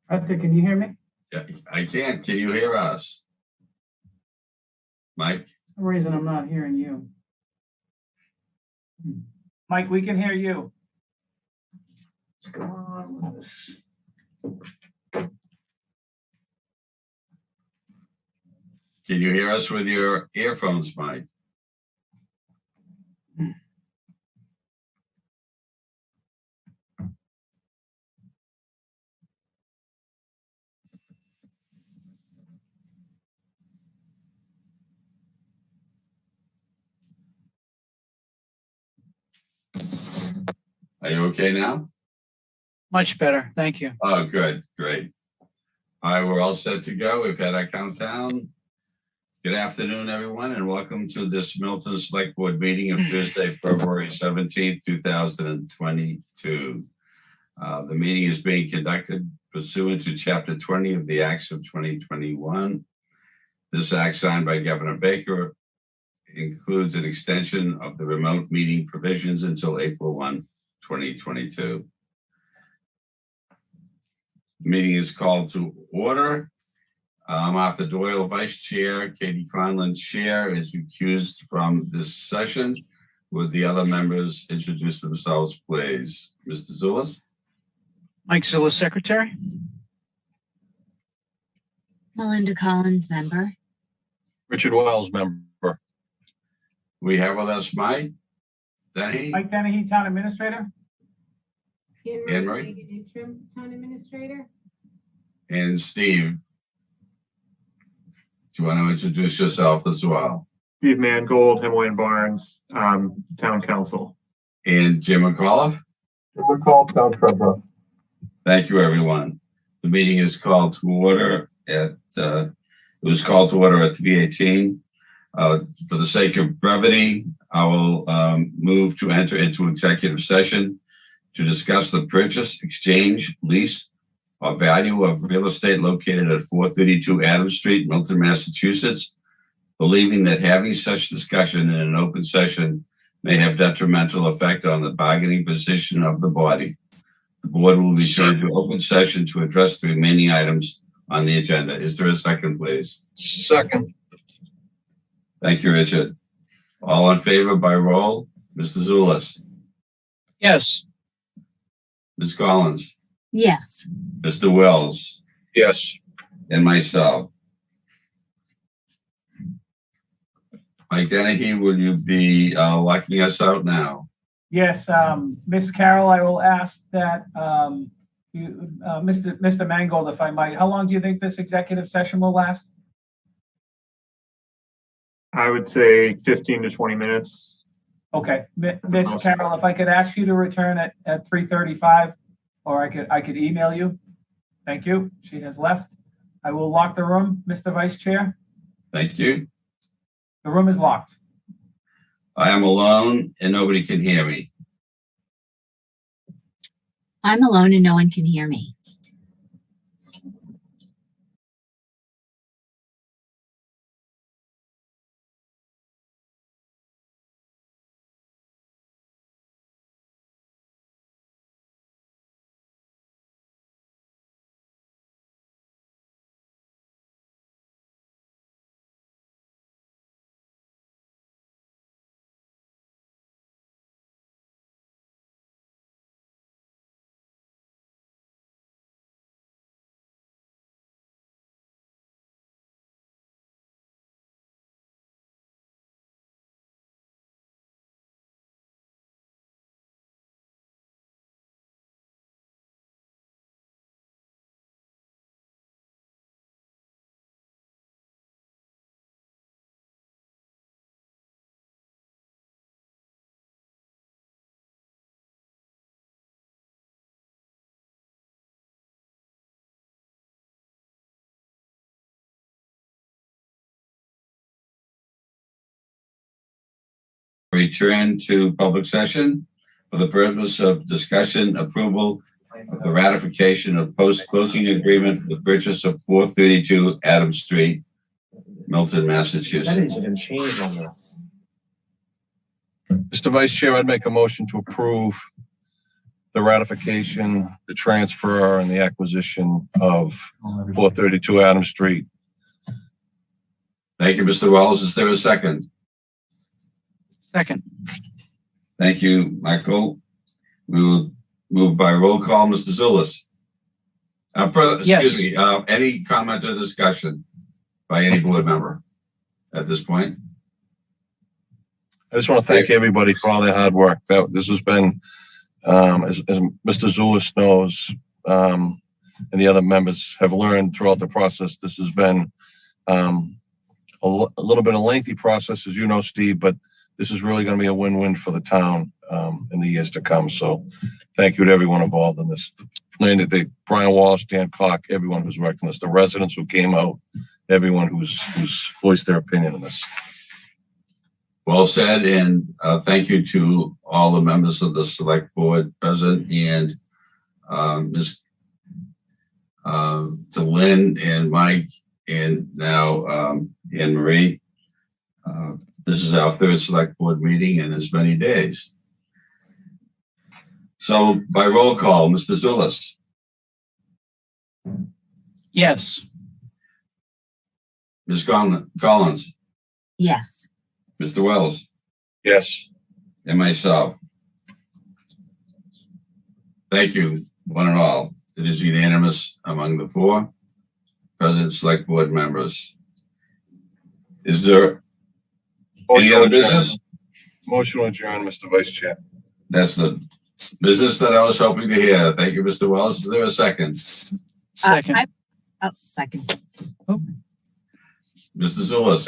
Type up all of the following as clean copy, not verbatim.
Arthur, can you hear me? Yeah, I can. Can you hear us? Mike? For some reason I'm not hearing you. Mike, we can hear you. What's going on with this? Can you hear us with your earphones, Mike? Are you okay now? Much better, thank you. Oh, good, great. All right, we're all set to go. We've had our countdown. Good afternoon, everyone, and welcome to this Milton Select Board meeting of Thursday, February 17th, 2022. The meeting is being conducted pursuant to Chapter 20 of the Acts of 2021. This act signed by Governor Baker includes an extension of the remote meeting provisions until April 1, 2022. The meeting is called to order. Arthur Doyle, Vice Chair. Katie Conlon, Chair, is recused from this session. Would the other members introduce themselves, please? Mr. Zulus? Mike Zilla, Secretary. Melinda Collins, member. Richard Wells, member. We have with us Mike Denny. Mike Dennehy, Town Administrator. Anne Marie? Reagan, Interim Town Administrator. And Steve. Do you want to introduce yourself as well? Steve Mangold, Hemingway and Barnes, Town Council. And Jim McAuliffe? Jim McAuliffe, Town Treasurer. Thank you, everyone. The meeting is called to order at, it was called to order at 3:18. For the sake of brevity, I will move to enter into executive session to discuss the purchase, exchange, lease, or value of real estate located at 432 Adams Street, Milton, Massachusetts, believing that having such discussion in an open session may have detrimental effect on the bargaining position of the body. The board will return to open session to address the remaining items on the agenda. Is there a second, please? Second. Thank you, Richard. All in favor by roll? Mr. Zulus? Yes. Ms. Collins? Yes. Mr. Wells? Yes. And myself. Mike Dennehy, will you be locking us out now? Yes, Miss Carroll, I will ask that Mr. Mangold, if I might, how long do you think this executive session will last? I would say 15 to 20 minutes. Okay, Miss Carroll, if I could ask you to return at 3:35, or I could email you. Thank you. She has left. I will lock the room, Mr. Vice Chair. Thank you. The room is locked. I am alone and nobody can hear me. I'm alone and no one can hear me. Return to public session for the purpose of discussion, approval of the ratification of post-closing agreement for the purchase of 432 Adams Street, Milton, Massachusetts. Settings have been changed on this. Mr. Vice Chair, I'd make a motion to approve the ratification, the transfer, and the acquisition of 432 Adams Street. Thank you, Mr. Wells. Is there a second? Second. Thank you, Michael. We will move by roll call. Mr. Zulus. Excuse me, any comment or discussion by any board member at this point? I just want to thank everybody for all their hard work. This has been, as Mr. Zulus knows, and the other members have learned throughout the process, this has been a little bit of a lengthy process, as you know, Steve, but this is really going to be a win-win for the town in the years to come. So thank you to everyone involved in this. Brian Wallace, Dan Cock, everyone who's worked on this, the residents who came out, everyone who's voiced their opinion on this. Well said, and thank you to all the members of the select board present, and to Lynn and Mike, and now Anne Marie. This is our third select board meeting in as many days. So by roll call, Mr. Zulus. Yes. Ms. Collins, Yes. Mr. Wells, Yes. and myself. Thank you, one and all. It is unanimous among the four present select board members. Is there any other business? Motion to adjourn, Mr. Vice Chair. That's the business that I was hoping to hear. Thank you, Mr. Wells. Is there a second? Second. Second. Mr. Zulus.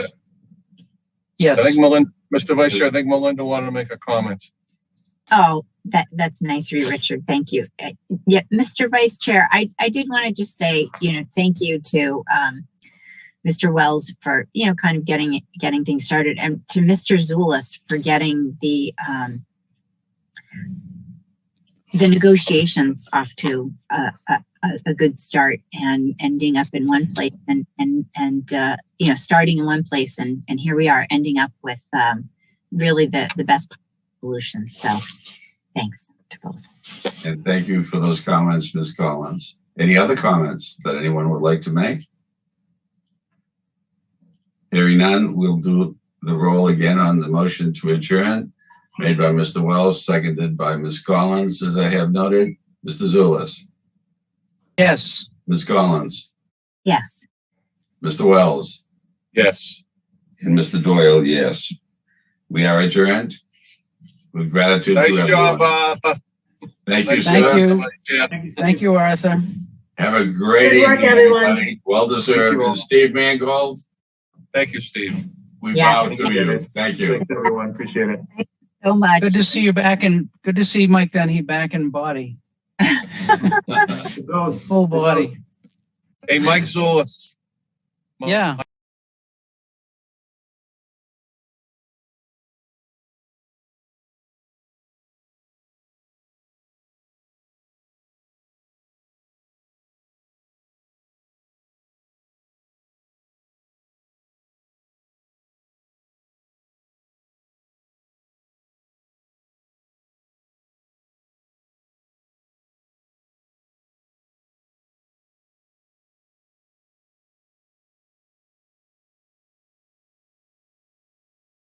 Yes. I think Mr. Vice Chair, I think Melinda wanted to make a comment. Oh, that's nice of you, Richard. Thank you. Yeah, Mr. Vice Chair, I did want to just say, thank you to Mr. Wells for, kind of getting things started, and to Mr. Zulus for getting the negotiations off to a good start and ending up in one place and starting in one place and here we are ending up with really the best solution. So thanks to both. And thank you for those comments, Ms. Collins. Any other comments that anyone would like to make? Hearing none, we'll do the roll again on the motion to adjourn, made by Mr. Wells, seconded by Ms. Collins, as I have noted. Mr. Zulus. Yes. Ms. Collins. Yes. Mr. Wells. Yes. And Mr. Doyle, yes. We are adjourned. With gratitude to Nice everyone. job, Arthur. Thank you, Thank sir. you. Thank you, Arthur. Have a great Good work, evening, everyone. everybody. Well deserved. And Steve Mangold, Thank you, Steve. we Yes. bow to you. Thank you. Thanks, everyone. Appreciate it. So much. Good to see you back and good to see Mike Denny back in body, full body. Hey, Mike Zulus. Yeah.